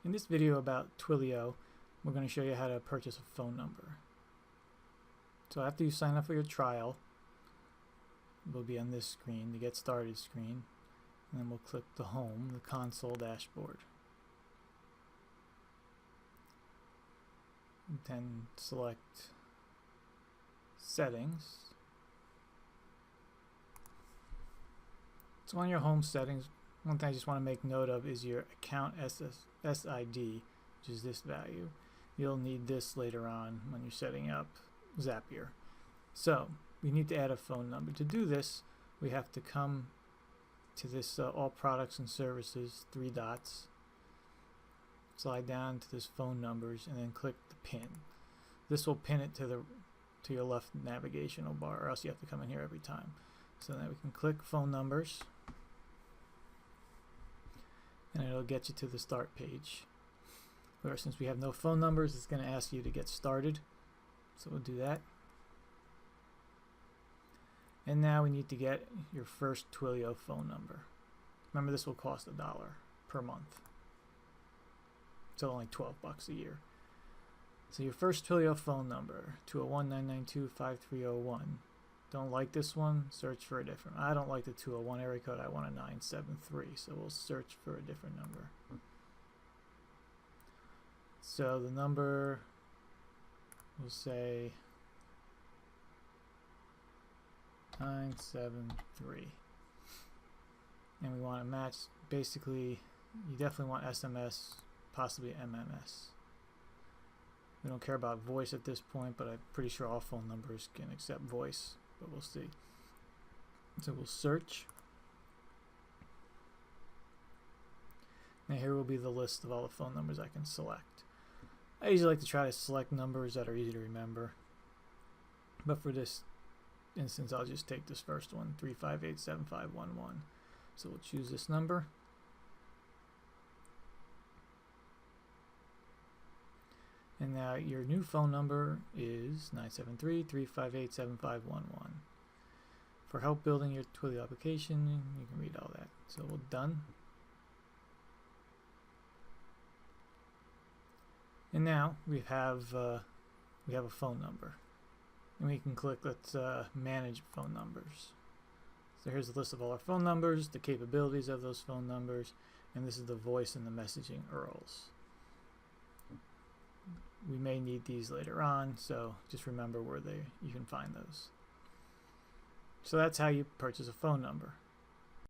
In this video about Twilio, we're going to show you how to purchase a phone number. So after you sign up for your trial, we'll be on this screen, the Get Started screen, and then we'll click the Home, the console dashboard. And then select Settings. So on your home settings, one thing I just want to make note of is your account SID, which is this value. You'll need this later on when you're setting up Zapier. So we need to add a phone number. To do this, we have to come to this All Products and Services, 3 dots, slide down to this Phone Numbers, and then click the pin. This will pin it to your left navigational bar, or else you have to come in here every time. So then we can click Phone Numbers, and it'll get you to the start page. Where since we have no phone numbers, it's going to ask you to get started. So we'll do that. And now we need to get your first Twilio phone number. Remember, this will cost $1 per month. So only $12 a year. So your first Twilio phone number, 201-992-5301. Don't like this one, search for a different. I don't like the 201 area code, I want a 973, so we'll search for a different number. So the number, we'll say 973. And we want to match, basically, you definitely want SMS, possibly MMS. We don't care about voice at this point, but I'm pretty sure all phone numbers can accept voice, but we'll see. So we'll search. And here will be the list of all the phone numbers I can select. I usually like to try to select numbers that are easy to remember. But for this instance, I'll just take this first one, 358-7511. So we'll choose this number. And now your new phone number is 973-358-7511. For help building your Twilio application, you can read all that. So we're done. And now we have a phone number. And we can click Let's manage phone numbers. So here's the list of all our phone numbers, the capabilities of those phone numbers, and this is the voice and the messaging URLs. We may need these later on, so just remember where you can find those. So that's how you purchase a phone number.